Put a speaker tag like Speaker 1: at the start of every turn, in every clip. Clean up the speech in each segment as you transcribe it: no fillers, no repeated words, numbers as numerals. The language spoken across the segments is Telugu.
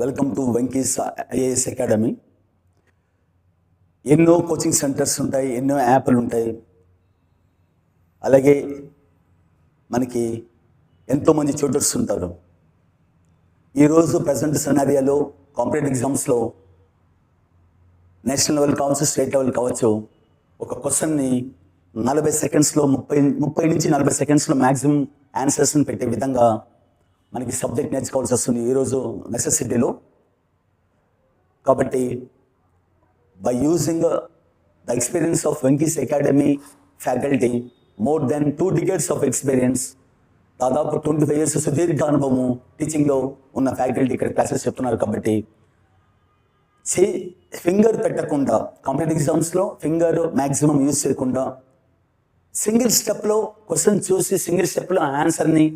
Speaker 1: Welcome to Venky's IAS academy. ఎన్నో కోచింగ్ సెంటర్స్ ఉంటాయి, ఎన్నో యాప్లు ఉంటాయి. అలాగే మనకి ఎంతోమంది ట్యూటర్స్ ఉంటారు. ఈరోజు ప్రజెంట్ సినారియాలో కాంపిటేటివ్ ఎగ్జామ్స్లో నేషనల్ లెవెల్ కావచ్చు, స్టేట్ లెవెల్ కావచ్చు, ఒక క్వశ్చన్ని 40 సెకండ్స్లో 30 నుంచి 40 సెకండ్స్లో మ్యాక్సిమం ఆన్సర్స్ని పెట్టే విధంగా మనకి సబ్జెక్ట్ నేర్చుకోవాల్సి వస్తుంది ఈరోజు నెసెసిటీలో. కాబట్టి by using the experience of Venky's academy faculty, more than 2 decades of experience, దాదాపు 25 years సుదీర్ఘ అనుభవము టీచింగ్లో ఉన్న ఫ్యాకల్టీ ఇక్కడ క్లాసెస్ చెప్తున్నారు. కాబట్టి ఫింగర్ పెట్టకుండా, కాంపిటేటివ్ ఎగ్జామ్స్లో ఫింగర్ మ్యాక్సిమం యూజ్ చేయకుండా సింగిల్ స్టెప్లో క్వశ్చన్ చూసి సింగిల్ స్టెప్లో ఆన్సర్ని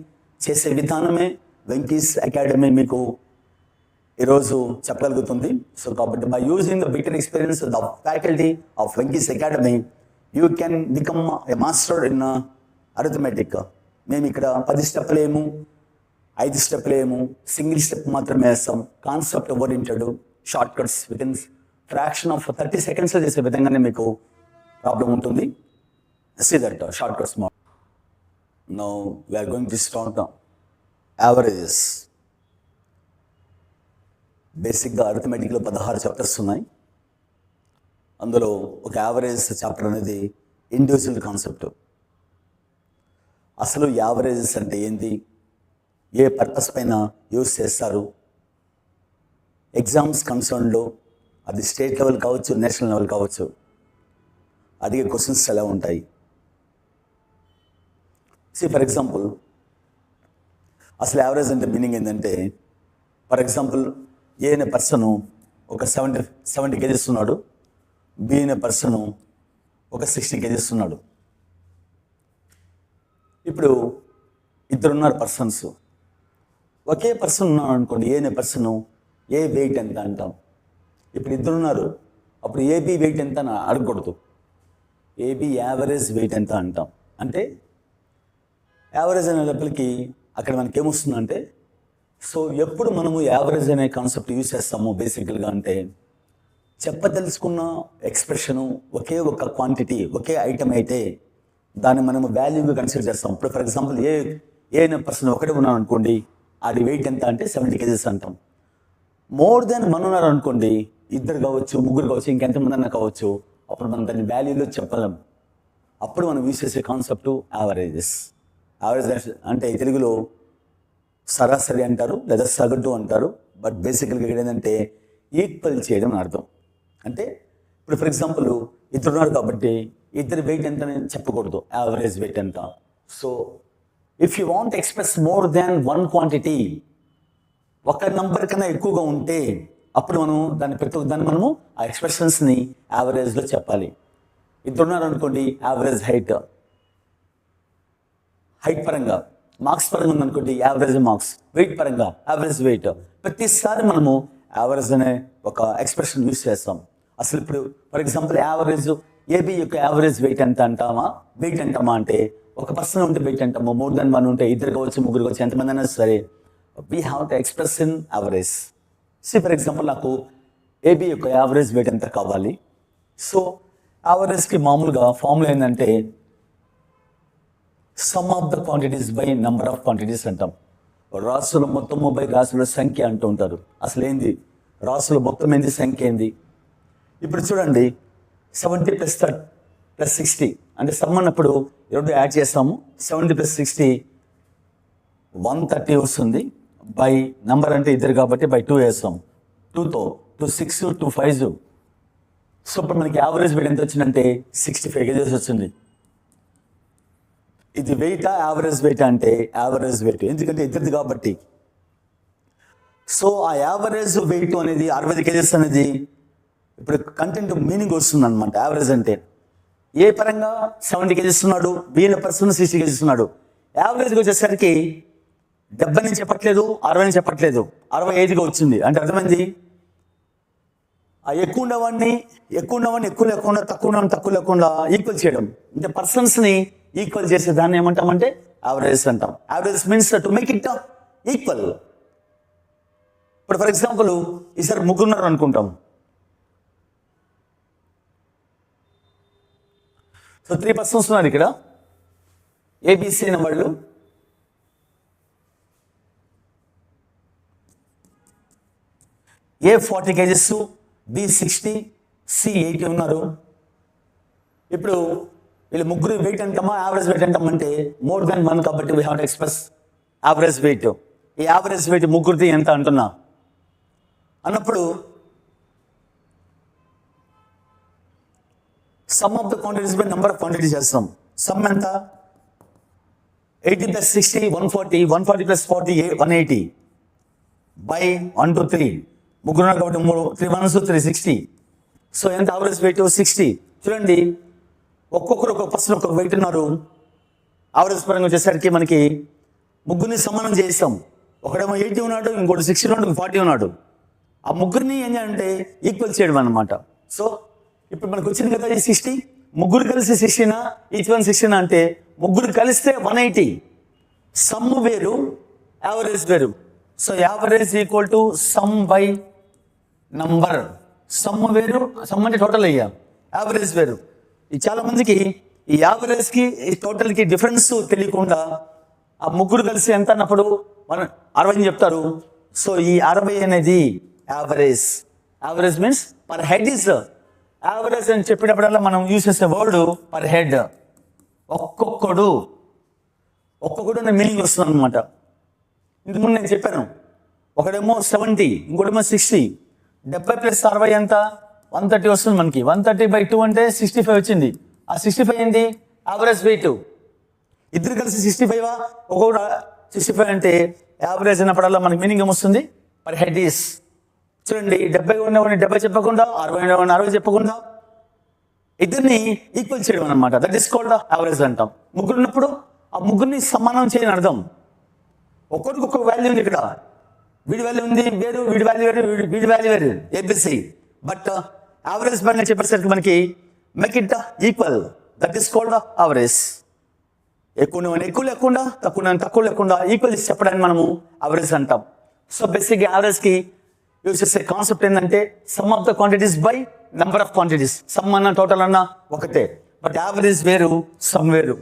Speaker 1: చేసే విధానమే వెంకీస్ అకాడమీ మీకు ఈరోజు చెప్పగలుగుతుంది. సో కాబట్టి by using the bitter experience the faculty of Venky's academy you can become a master in arithmetic. మేము ఇక్కడ 10 స్టెప్లు ఏము, 5 స్టెప్లు ఏము, సింగిల్ స్టెప్ మాత్రమే వేస్తాం. Concept oriented, short cuts with in fraction of 30 సెకండ్స్లో చేసే విధంగానే మీకు ప్రాబ్లం ఉంటుంది. See that shortcuts model. Now we are going to start averages. బేసిక్గా అరిథమెటిక్లో 16 చాప్టర్స్ ఉన్నాయి. అందులో ఒక యావరేజ్ చాప్టర్ అనేది ఇండివిజువల్ కాన్సెప్ట్. అసలు యావరేజెస్ అంటే ఏంటి, ఏ పర్పస్ పైన యూజ్ చేస్తారు, ఎగ్జామ్స్ కన్సర్న్లో అది స్టేట్ లెవెల్ కావచ్చు, నేషనల్ లెవెల్ కావచ్చు, అడిగే క్వశ్చన్స్ ఎలా ఉంటాయి. ఫర్ ఎగ్జాంపుల్ అసలు యావరేజ్ అంటే మీనింగ్ ఏంటంటే, ఫర్ ఎగ్జాంపుల్ ఏ అనే పర్సను ఒక 70 kgs ఉన్నాడు, బి అనే పర్సను ఒక 60 kgs ఉన్నాడు. ఇప్పుడు ఇద్దరున్నారు పర్సన్స్, ఒకే పర్సన్ ఉన్నాడు అనుకోండి, ఏ అనే పర్సను ఏ వెయిట్ ఎంత అంటాం. ఇప్పుడు ఇద్దరున్నారు, అప్పుడు ఏబి వెయిట్ ఎంత అని అడగకూడదు, ఏబి యావరేజ్ వెయిట్ ఎంత అంటాం. అంటే యావరేజ్ అనే లెవెల్కి అక్కడ మనకి ఏమొస్తుందంటే, సో ఎప్పుడు మనము యావరేజ్ అనే కాన్సెప్ట్ యూజ్ చేస్తాము బేసికల్గా అంటే, చెప్పదలుచుకున్న ఎక్స్ప్రెషను ఒకే ఒక క్వాంటిటీ, ఒకే ఐటమ్ అయితే దాన్ని మనము వాల్యూగా కన్సిడర్ చేస్తాం. ఇప్పుడు ఫర్ ఎగ్జాంపుల్ ఏ అనే పర్సన్ ఒకటే ఉన్నాడు అనుకోండి, అది వెయిట్ ఎంత అంటే 70 kgs అంటాం. మోర్ దెన్ 1 ఉన్నారు అనుకోండి, ఇద్దరు కావచ్చు, ముగ్గురు కావచ్చు, ఇంకెంతమంది అన్నా కావచ్చు, అప్పుడు మనం దాన్ని వాల్యూలో చెప్పలేం. అప్పుడు మనం యూజ్ చేసే కాన్సెప్ట్ యావరేజెస్. యావరేజ్ అంటే తెలుగులో సరాసరి అంటారు, లేదా సగటు అంటారు. బట్ బేసికల్గా ఇక్కడ ఏంటంటే ఈక్వల్ చేయడం అని అర్థం. అంటే ఇప్పుడు ఫర్ ఎగ్జాంపుల్ ఇద్దరు ఉన్నారు కాబట్టి ఇద్దరు వెయిట్ ఎంత అని చెప్పకూడదు, యావరేజ్ వెయిట్ ఎంత. So if you want express more than 1 quantity, ఒక నంబర్ కన్నా ఎక్కువగా ఉంటే అప్పుడు మనం దాన్ని మనము ఆ ఎక్స్ప్రెషన్స్ని యావరేజ్లో చెప్పాలి. ఇద్దరున్నారు అనుకోండి, యావరేజ్ హైట్ పరంగా, మార్క్స్ పరంగా ఉందనుకోండి యావరేజ్ మార్క్స్, వెయిట్ పరంగా యావరేజ్ వెయిట్. ప్రతిసారి మనము యావరేజ్ అనే ఒక ఎక్స్ప్రెషన్ యూజ్ చేస్తాం. అసలు ఇప్పుడు ఫర్ ఎగ్జాంపుల్ యావరేజ్ ఏబి యొక్క యావరేజ్ వెయిట్ ఎంత అంటామా, వెయిట్ అంటామా అంటే ఒక పర్సన్ ఉంటే వెయిట్ అంటాము, మోర్ దెన్ 1 ఉంటే ఇద్దరు కావచ్చు, ముగ్గురు కావచ్చు, ఎంతమంది అయినా సరే we have to express in average. For example నాకు ఏబి యొక్క యావరేజ్ వెయిట్ ఎంత కావాలి. సో యావరేజ్కి మామూలుగా ఫార్ములా ఏంటంటే some of the quantities by number of quantities అంటాం. రాసుల మొత్తము బై రాసుల సంఖ్య అంటూ ఉంటారు. అసలు ఏంది రాసుల మొత్తం ఏంది, సంఖ్య ఏంది. ఇప్పుడు చూడండి 70 + 60 అంటే సమ్ అన్నప్పుడు 2 యాడ్ చేస్తాము. 70 + 60 130 వస్తుంది. బై నంబర్ అంటే ఇద్దరు కాబట్టి బై 2 వేస్తాం. 2తో 2 6 2 5. సో ఇప్పుడు మనకి యావరేజ్ వెయిట్ ఎంత వచ్చిందంటే 65 kgs వచ్చింది. ఇది వెయిటా యావరేజ్ వెయిట్ అంటే యావరేజ్ వెయిట్, ఎందుకంటే ఇద్దరిది కాబట్టి. సో ఆ యావరేజ్ వెయిట్ అనేది 60 kgs అనేది ఇప్పుడు కంటెంట్ మీనింగ్ వస్తుంది అనమాట. యావరేజ్ అంటే ఏ పరంగా 70 kgs ఉన్నాడు, వీళ్ళ పర్సన్ 60 kgs ఉన్నాడు. యావరేజ్గా వచ్చేసరికి 70 అని చెప్పట్లేదు, 60 అని చెప్పట్లేదు, 65గా వచ్చింది. అంటే అర్థమైంది, ఆ ఎక్కువ ఉన్నవాడిని ఎక్కువ లేకుండా, తక్కువ లేకుండా ఈక్వల్ చేయడం. అంటే పర్సన్స్ని ఈక్వల్ చేసే దాన్ని ఏమంటామంటే యావరేజ్ అంటాం. Average means to make it equal. ఇప్పుడు ఫర్ ఎగ్జాంపుల్ ఈసారి ముగ్గురున్నారు అనుకుంటాం. సో 3 పర్సన్స్ ఉన్నారు ఇక్కడ, ఏబిసి అనే వాళ్ళు. ఏ 40 kgs, బి 60, సి 80 ఉన్నారు. ఇప్పుడు వీళ్ళు ముగ్గురు వెయిట్ అంటామా యావరేజ్ వెయిట్ అంటామంటే మోర్ దాన్ 1 కాబట్టి we have to express average weight. ఈ యావరేజ్ వెయిట్ ముగ్గురిది ఎంత అంటున్నా అన్నప్పుడు sum of the quantities by number of quantities చేస్తాం. సమ్ ఎంత 80 + 60 140, 140 + 40 180 బై 1 2 3 ముగ్గురు కాబట్టి 3 1s 360. సో ఎంత యావరేజ్ వెయిట్ 60. చూడండి ఒక్కొక్కరు ఒక్కొక్క పర్సన్ ఒక్కొక్క వెయిట్ ఉన్నారు. యావరేజ్ పరంగా వచ్చేసరికి మనకి ముగ్గురిని సమానం చేస్తాం. ఒకడేమో 80 ఉన్నాడు, ఇంకోటి 60 ఉన్నాడు, 40 ఉన్నాడు. ఆ ముగ్గురిని ఏం చేయాలంటే ఈక్వల్ చేయడం అన్నమాట. సో ఇప్పుడు మనకు వచ్చింది కదా ఈ 60, ముగ్గురు కలిసి 60నా ఈచ్ వన్ 60 అంటే ముగ్గురు కలిస్తే 180. సమ్ వేరు యావరేజ్ వేరు. So average equal to sum by number. Some వేరు, సమ్ అంటే టోటల్ అయ్యా, యావరేజ్ వేరు. ఈ చాలా మందికి ఈ యావరేజ్కి ఈ టోటల్కి డిఫరెన్స్ తెలియకుండా ఆ ముగ్గురు కలిసి ఎంత అన్నప్పుడు 60 చెప్తారు. సో ఈ 60 అనేది average. Average means per head is average అని చెప్పినప్పుడల్లా మనం యూజ్ చేసే వర్డ్ పర్ హెడ్. ఒక్కొక్కడు అనే మీనింగ్ వస్తుంది అనమాట. ఇంతకుముందు నేను చెప్పాను, ఒకడేమో 70, ఇంకోటేమో 60. 70 + 60 ఎంత 130 వస్తుంది మనకి. 130/2 అంటే 65 వచ్చింది. ఆ 65 ఏంటి యావరేజ్ వెయిట్. ఇద్దరు కలిసి 65, ఒక్కొక్కడు 65 అంటే యావరేజ్ అన్నప్పుడల్లా మనకి మీనింగ్ ఏమొస్తుంది పర్ హెడ్ ఈస్. చూడండి 70 ఉన్నవాడిని 70 చెప్పకుండా, 60 ఉన్నవాడిని 60 చెప్పకుండా ఇద్దరిని ఈక్వల్ చేయడం అనమాట. దట్ ఈస్ కాల్డ్ యావరేజ్ అంటాం. ముగ్గురు ఉన్నప్పుడు ఆ ముగ్గురిని సమానం చేయని అర్థం. ఒక్కొక్కరికి ఒక్కొక్క వాల్యూ ఉంది. ఇక్కడ వీడి వాల్యూ ఉంది వేరు, వీడి వాల్యూ వేరు, వీడి వాల్యూ వేరు, ఏబిసి. బట్ యావరేజ్ పరంగా చెప్పేసరికి మనకి make it equal. That is called average. ఎక్కువ లేకుండా తక్కువ లేకుండా ఈక్వల్ చెప్పడానికి మనము యావరేజ్ అంటాం. సో బేసిక్ యావరేజ్కి యూజ్ చేసే కాన్సెప్ట్ ఏంటంటే some of the quantities by number of quantities. Some అన్న టోటల్ అన్న ఒకటే, బట్ యావరేజ్ వేరు, సమ్ వేరు.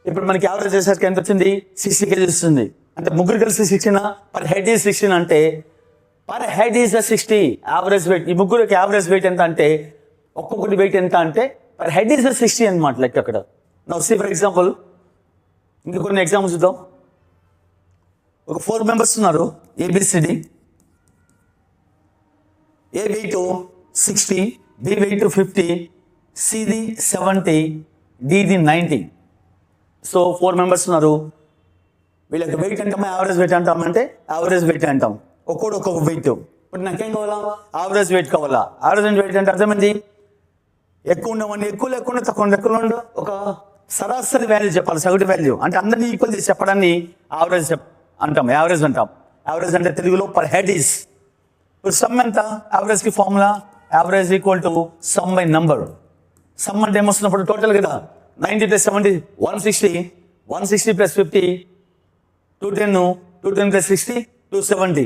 Speaker 1: ఇప్పుడు మనకి యావరేజ్ చేసేసరికి ఎంత వచ్చింది 60 kgs వస్తుంది. అంటే ముగ్గురు కలిసి 16 పర్ హెడ్ ఈజ్ 16 అంటే per head is 60 average weight. ఈ ముగ్గురికి యావరేజ్ వెయిట్ ఎంత అంటే ఒక్కొక్కటి వెయిట్ ఎంత అంటే పర్ హెడ్ ఈజ్ 60 అనమాట లెక్క అక్కడ. నౌ సీ ఫర్ ఎగ్జాంపుల్ ఇంకా కొన్ని ఎగ్జాంపుల్స్ చూద్దాం. ఒక 4 మెంబర్స్ ఉన్నారు A B C D. A weight 60, B weight 50, సిది 70, డిది 90. సో 4 మెంబర్స్ ఉన్నారు. వీళ్ళకి వెయిట్ అంటామా యావరేజ్ వెయిట్ అంటామంటే యావరేజ్ వెయిట్ అంటాం. ఒక్కొక్క వెయిట్. ఇప్పుడు నాకేం కావాలా యావరేజ్ వెయిట్ కావాలా. యావరేజ్ వెయిట్ అంటే అర్థమైంది ఎక్కువ ఉండమని ఎక్కువ లేకుండా తక్కువ ఉండు ఒక సరాసరి వాల్యూ చెప్పాలి, సగటు వాల్యూ. అంటే అందరినీ ఈక్వల్ చేసి చెప్పడాన్ని యావరేజ్ అంటాం, యావరేజ్ అంటాం. యావరేజ్ అంటే తెలుగులో పర్ హెడ్ ఈస్. ఇప్పుడు సమ్ ఎంత యావరేజ్కి formula average equal to sum by number. Sum అంటే ఏమొస్తున్నప్పుడు టోటల్ కదా 90 + 70 160, 160 + 50 210, 210 + 60 270,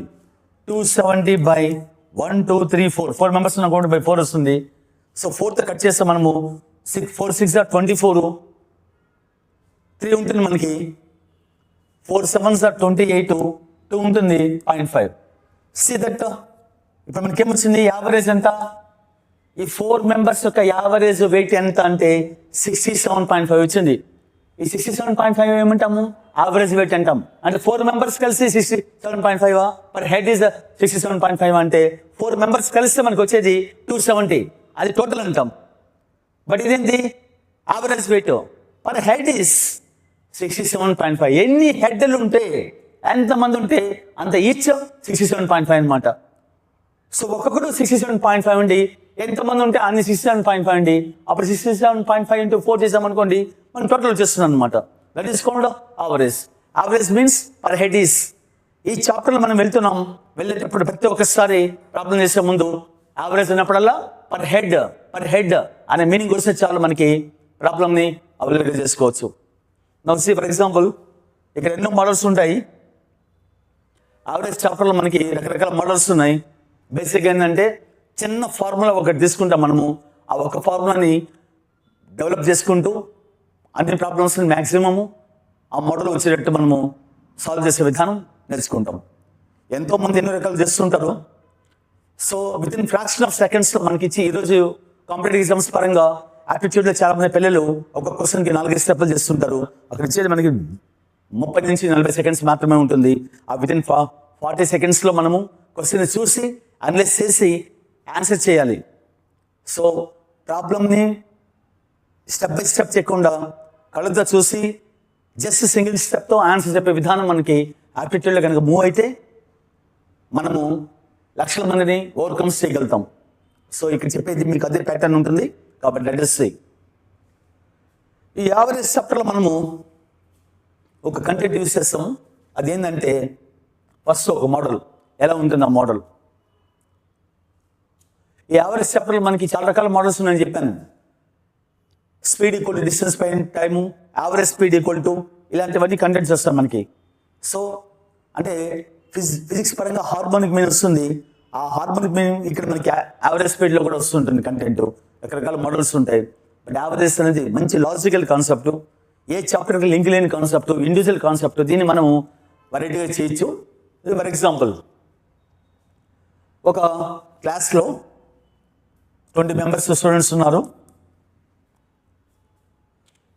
Speaker 1: 270 by 1 2 3 4. 4 మెంబర్స్ ఉన్న అకౌంట్ బై 4 వస్తుంది. సో 4తో కట్ చేస్తే మనము 4 6 are 24, 3 ఉంటుంది మనకి. 4 7s are 28, 2 ఉంటుంది 0.5. సి దట్ ఇప్పుడు మనకి ఏమొచ్చింది యావరేజ్ ఎంత. ఈ 4 మెంబర్స్ యొక్క యావరేజ్ వెయిట్ ఎంత అంటే 67.5 వచ్చింది. ఈ 67.5 ఏమంటాము యావరేజ్ వెయిట్ అంటాం. అంటే 4 మెంబర్స్ కలిసి 67.5 పర్ హెడ్ ఈజ్ 67.5 అంటే 4 మెంబర్స్ కలిస్తే మనకు వచ్చేది 270. అది టోటల్ అంటాం. బట్ ఇదేంటి average wait per head is 67.5. ఎన్ని హెడ్లు ఉంటే ఎంతమంది ఉంటే అంత ఈచ్ 67.5 అనమాట. సో ఒక్కొక్కరు 67.5 అండి. ఎంతమంది ఉంటే అన్ని 67.5 అండి. అప్పుడు 67.5 × 4 చేసామనుకోండి మనం టోటల్ వచ్చేస్తుంది అనమాట. That is called average. Average means per head is. ఈ చాప్టర్లో మనం వెళ్తున్నాం. వెళ్ళేటప్పుడు ప్రతి ఒక్కసారి ప్రాబ్లం చేసే ముందు యావరేజ్ అన్నప్పుడల్లా పర్ హెడ్ అనే మీనింగ్ వస్తే చాలు మనకి ప్రాబ్లమ్ని అవైలబుల్ చేసుకోవచ్చు. నౌ సీ ఫర్ ఎగ్జాంపుల్ ఇక్కడ ఎన్నో మోడల్స్ ఉంటాయి. యావరేజ్ చాప్టర్లో మనకి రకరకాల మోడల్స్ ఉన్నాయి. బేసిక్ ఏంటంటే చిన్న ఫార్ములా ఒకటి తీసుకుంటాం మనము. ఆ ఒక ఫార్ములాని డెవలప్ చేసుకుంటూ అన్ని ప్రాబ్లమ్స్ని మ్యాక్సిమము ఆ మోడల్ వచ్చేటట్టు మనము సాల్వ్ చేసే విధానం నేర్చుకుంటాం. ఎంతోమంది ఎన్నో రకాలు చేస్తుంటారు. So with in fraction of సెకండ్స్లో మనకి ఇచ్చి ఈరోజు కాంపిటేటివ్ ఎగ్జామ్స్ పరంగా యాప్టిట్యూడ్లో చాలామంది పిల్లలు ఒక క్వశ్చన్కి 4 స్టెప్పులు చేస్తుంటారు. అక్కడ ఇచ్చేది మనకి 30 నుంచి 40 సెకండ్స్ మాత్రమే ఉంటుంది. ఆ విత్ ఇన్ 40 సెకండ్స్లో మనము క్వశ్చన్ చూసి అనలైజ్ చేసి ఆన్సర్ చేయాలి. సో ప్రాబ్లమ్ని స్టెప్ బై స్టెప్ చేయకుండా కళ్ళతో చూసి జస్ట్ సింగిల్ స్టెప్తో ఆన్సర్ చెప్పే విధానం మనకి యాప్టిట్యూడ్లో కనుక మూవ్ అయితే మనము లక్షల మందిని ఓవర్కమ్స్ చేయగలుగుతాం. సో ఇక్కడ చెప్పేది మీకు అదే ప్యాటర్న్ ఉంటుంది కాబట్టి లెట్ us see. ఈ యావరేజ్ చాప్టర్లో మనము ఒక కంటెంట్ యూజ్ చేస్తాం. అదేంటంటే ఫస్ట్ ఒక మోడల్ ఎలా ఉంటుంది. ఆ మోడల్ ఈ యావరేజ్ చాప్టర్లో మనకి చాలా రకాల మోడల్స్ ఉన్నాయని చెప్పాను. Speed equal to distance by time, average speed equal to ఇలాంటివన్నీ కంటెంట్స్ వస్తాయి మనకి. సో అంటే ఫిజిక్స్ పరంగా హార్మోనిక్ మీన్ వస్తుంది. ఆ హార్మోనిక్ మీన్ ఇక్కడ మనకి యావరేజ్ స్పీడ్లో కూడా వస్తుంటుంది కంటెంట్. రకరకాల మోడల్స్ ఉంటాయి. బట్ యావరేజ్ అనేది మంచి లాజికల్ కాన్సెప్ట్, ఏ చాప్టర్కి లింక్ లేని కాన్సెప్ట్, ఇండివిజువల్ కాన్సెప్ట్. దీన్ని మనము వెరైటీగా చేయొచ్చు. ఇది ఫర్ ఎగ్జాంపుల్, ఒక క్లాస్లో 20 మెంబర్స్ స్టూడెంట్స్ ఉన్నారు.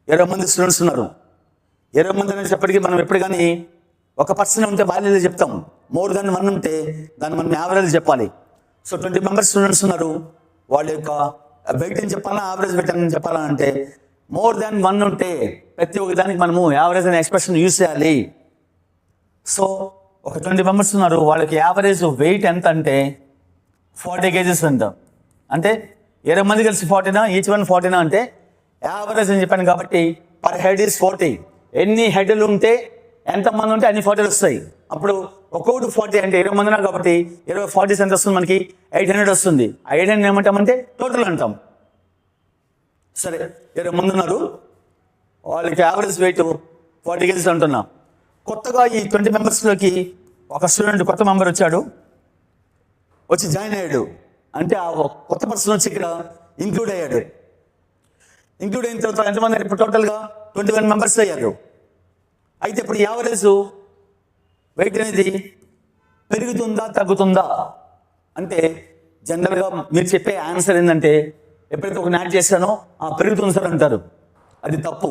Speaker 1: 20 మంది స్టూడెంట్స్ ఉన్నారు. 20 మంది అనేటప్పటికీ మనం ఎప్పుడు కానీ ఒక పర్సన్ ఉంటే వాల్యూలో చెప్తాం. మోర్ దాన్ 1 ఉంటే దాన్ని మనం యావరేజ్ చెప్పాలి. సో 20 మెంబర్స్ స్టూడెంట్స్ ఉన్నారు. వాళ్ళ యొక్క వెయిట్ అని చెప్పాలా, యావరేజ్ వెయిట్ అని చెప్పాలా అంటే మోర్ దాన్ 1 ఉంటే ప్రతి ఒక్క దానికి మనము యావరేజ్ అనే ఎక్స్ప్రెషన్ యూజ్ చేయాలి. సో ఒక 20 మెంబర్స్ ఉన్నారు. వాళ్ళకి యావరేజ్ వెయిట్ ఎంత అంటే 40 kgs అంట. అంటే 20 మంది కలిసి 40నా, ఈచ్ వన్ 40నా అంటే యావరేజ్ అని చెప్పాను కాబట్టి పర్ హెడ్ ఈజ్ 40. ఎన్ని హెడ్లు ఉంటే ఎంతమంది ఉంటే అన్ని 40 వస్తాయి. అప్పుడు ఒక్కొక్కటి 40 అంటే 20 మంది ఉన్నారు కాబట్టి 20 40 ఎంత వస్తుంది మనకి 800 వస్తుంది. ఆ 800 ఏమంటామంటే టోటల్ అంటాం. సరే 20 మంది ఉన్నారు. వాళ్ళకి యావరేజ్ వెయిట్ 40 kgs అంటున్నా. కొత్తగా ఈ 20 మెంబర్స్లోకి ఒక స్టూడెంట్ కొత్త మెంబర్ వచ్చి జాయిన్ అయ్యాడు. అంటే ఆ కొత్త పర్సన్ వచ్చి ఇక్కడ ఇంక్లూడ్ అయ్యాడు. ఇంక్లూడ్ అయిన తర్వాత ఎంతమంది ఇప్పుడు టోటల్గా 21 మెంబర్స్ అయ్యారు. అయితే ఇప్పుడు యావరేజ్ వెయిట్ అనేది పెరుగుతుందా తగ్గుతుందా అంటే జనరల్గా మీరు చెప్పే ఆన్సర్ ఏంటంటే ఎప్పుడైతే ఒక యాడ్ చేశానో పెరుగుతుంది సార్ అంటారు. అది తప్పు.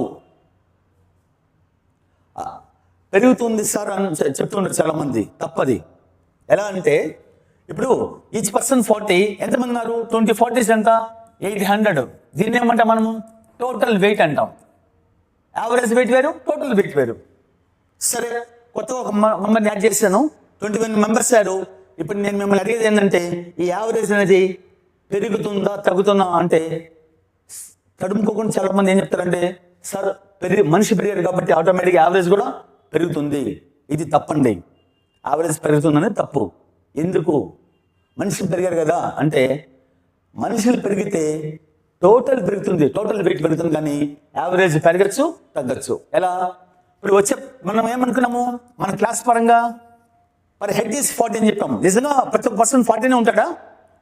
Speaker 1: పెరుగుతుంది సార్ అని చెప్తుంటారు చాలామంది. తప్పది. ఎలా అంటే ఇప్పుడు ఈచ్ పర్సన్ 40, ఎంతమంది ఉన్నారు 20 40s ఎంత 800. దీన్ని ఏమంటాం మనము టోటల్ వెయిట్ అంటాం. యావరేజ్ వెయిట్ వేరు, టోటల్ వెయిట్ వేరు. సరే కొత్తగా ఒక మెంబర్ని యాడ్ చేశాను. 21 మెంబర్స్ అయ్యారు. ఇప్పుడు నేను మిమ్మల్ని అడిగేది ఏంటంటే ఈ యావరేజ్ అనేది పెరుగుతుందా తగ్గుతుందా అంటే తడుముకోకుండా చాలామంది ఏం చెప్తారంటే సార్ మనిషి పెరిగారు కాబట్టి ఆటోమేటిక్గా యావరేజ్ కూడా పెరుగుతుంది. ఇది తప్పండి. యావరేజ్ పెరుగుతుందనే తప్పు. ఎందుకు? మనుషులు పెరిగారు కదా అంటే మనుషులు పెరిగితే టోటల్ పెరుగుతుంది, టోటల్ వెయిట్ పెరుగుతుంది, కానీ యావరేజ్ పెరగచ్చు తగ్గచ్చు. ఎలా? ఇప్పుడు మనం ఏమనుకున్నాము మన క్లాస్ పరంగా పర్ హెడ్ ఈజ్ 40 అని చెప్పాము. నిజంగా ప్రతి ఒక్క పర్సన్ 40నే ఉంటాడా?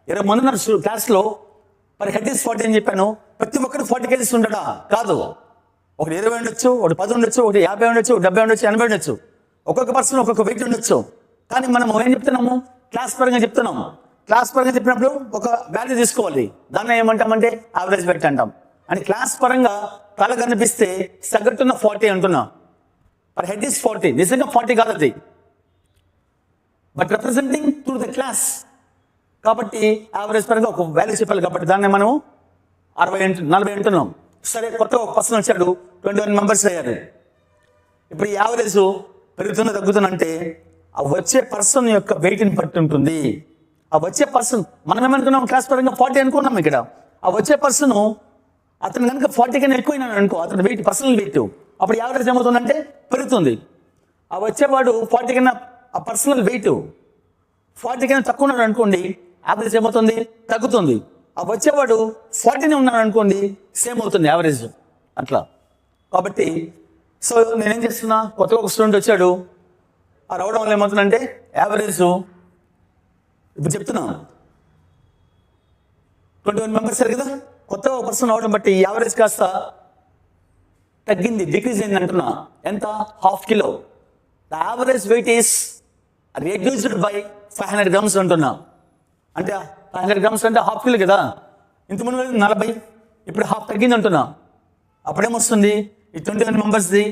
Speaker 1: 20 మంది ఉన్నారు క్లాస్లో, పర్ హెడ్ ఈజ్ 40 అని చెప్పాను. ప్రతి ఒక్కరు 40 kgs ఉంటాడా? కాదు. ఒకటి 20 ఉండొచ్చు, ఒకటి 10 ఉండొచ్చు, ఒకటి 50 ఉండొచ్చు, 70 ఉండొచ్చు, 80 ఉండొచ్చు. ఒక్కొక్క పర్సన్ ఒక్కొక్క వెయిట్ ఉండొచ్చు. కానీ మనం ఏం చెప్తున్నాము? క్లాస్ పరంగా చెప్తున్నాము. క్లాస్ పరంగా చెప్పినప్పుడు ఒక వాల్యూ తీసుకోవాలి. దాన్ని ఏమంటామంటే యావరేజ్ వెయిట్ అంటాం. అంటే క్లాస్ పరంగా కళ కనిపిస్తే సగటున 40 అంటున్నా. Per head is 40. నిజంగా 40 కాదు అది, but representing to the class. కాబట్టి యావరేజ్ పరంగా ఒక వాల్యూ చెప్పాలి. కాబట్టి దాన్ని మనం 40 అంటున్నాం. సరే కొత్త ఒక పర్సన్ వచ్చాడు, 21 మెంబర్స్ అయ్యారు. ఇప్పుడు ఈ యావరేజ్ పెరుగుతున్నా తగ్గుతున్నా అంటే ఆ వచ్చే పర్సన్ యొక్క వెయిట్ని బట్టి ఉంటుంది. ఆ వచ్చే పర్సన్ మనం ఏమనుకున్నాం క్లాస్ పరంగా 40 అనుకున్నాం. ఇక్కడ ఆ వచ్చే పర్సన్ అతను కనుక 40 కన్నా ఎక్కువైనాడు అనుకో, అతని వెయిట్ పర్సనల్ వెయిట్, అప్పుడు యావరేజ్ ఏమవుతుందంటే పెరుగుతుంది. ఆ వచ్చేవాడు 40 కన్నా ఆ పర్సనల్ వెయిట్ 40 కన్నా తక్కువ ఉన్నాడు అనుకోండి, యావరేజ్ ఏమవుతుంది? తగ్గుతుంది. ఆ వచ్చేవాడు 40నే ఉన్నాడు అనుకోండి, సేమ్ అవుతుంది యావరేజ్. అట్లా. కాబట్టి సో నేనేం చేస్తున్నా, కొత్తగా ఒక స్టూడెంట్ వచ్చాడు, ఆ రావడం వల్ల ఏమవుతుందంటే యావరేజ్ ఇప్పుడు చెప్తున్నాను 21 మెంబర్స్ కదా, కొత్తగా ఒక పర్సన్ రావడం బట్టి యావరేజ్ కాస్త తగ్గింది, డిక్రీజ్ అయింది అంటున్నా. ఎంత? ½ kilo. The average wait is reduced by 500 grams అంటున్నా. అంటే 500 grams అంటే ½ కిలో కదా, ఇంతకుముందు 40, ఇప్పుడు హాఫ్ తగ్గింది అంటున్నా. అప్పుడేమొస్తుంది ఈ 21 మెంబర్స్ది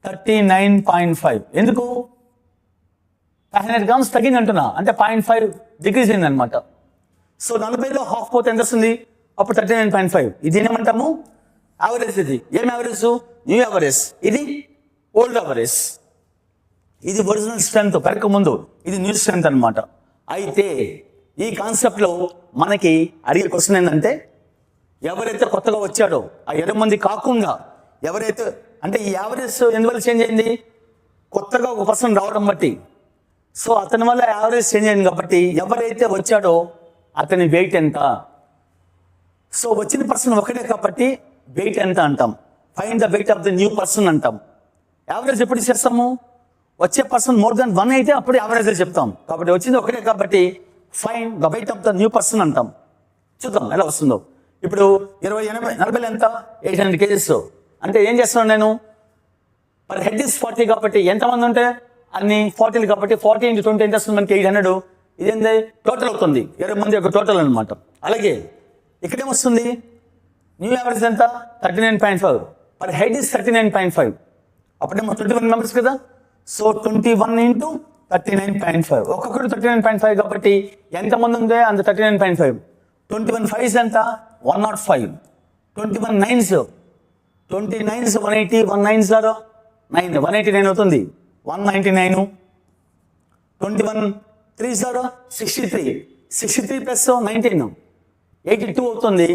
Speaker 1: 39.5. ఎందుకు? 500 grams తగ్గింది అంటున్నా, అంటే 0.5 డిక్రీజ్ అయింది అనమాట. సో 40లో హాఫ్ పోతే ఎంత వస్తుంది? అప్పుడు 39.5. ఇది ఏమంటాము? యావరేజ్. ఇది ఏం యావరేజ్? New average. ఇది ఓల్డ్ యావరేజ్. ఇది ఒరిజినల్ స్ట్రెంత్ పెరక ముందు, ఇది న్యూ స్ట్రెంత్ అనమాట. అయితే ఈ కాన్సెప్ట్లో మనకి అడిగే క్వశ్చన్ ఏంటంటే, ఎవరైతే కొత్తగా వచ్చాడో ఆ 20 మంది కాకుండా ఎవరైతే, అంటే ఈ యావరేజ్ ఎందువల్ల చేంజ్ అయింది? కొత్తగా ఒక పర్సన్ రావడం బట్టి. సో అతని వల్ల యావరేజ్ చేంజ్ అయింది కాబట్టి ఎవరైతే వచ్చాడో అతని వెయిట్ ఎంత. సో వచ్చిన పర్సన్ ఒకటే కాబట్టి వెయిట్ ఎంత అంటాం. Find the weight of the new person అంటాం. యావరేజ్ ఎప్పుడు చేస్తాము? వచ్చే పర్సన్ మోర్ దాన్ 1 అయితే అప్పుడు యావరేజ్ చెప్తాం. కాబట్టి వచ్చింది ఒకటే కాబట్టి find the weight of the new person అంటాం. చూద్దాం ఎలా వస్తుందో. ఇప్పుడు 20, 80, 40 ఎంత? 800 kgs. అంటే ఏం చేస్తున్నాను నేను? పర్ హెడ్ ఇస్ 40 కాబట్టి ఎంతమంది ఉంటే అన్ని 40 కాబట్టి 40 × 20 ఎంత వస్తుంది మనకి? 800. ఇదేంటి? టోటల్ అవుతుంది, 20 మంది యొక్క టోటల్ అనమాట. అలాగే ఇక్కడేమొస్తుంది? న్యూ యావరేజ్ ఎంత? 39.5. Per head is 39.5. అప్పుడేమో 21 మెంబర్స్ కదా. సో 21 × 39.5. ఒక్కొక్కరు 39.5 కాబట్టి ఎంతమంది ఉందో అంత 39.5. 21 5s ఎంత? 105. 21 9s 180. 1 9s 9, 189 అవుతుంది. 199. 21 3s 63. 63 + 19 82 అవుతుంది.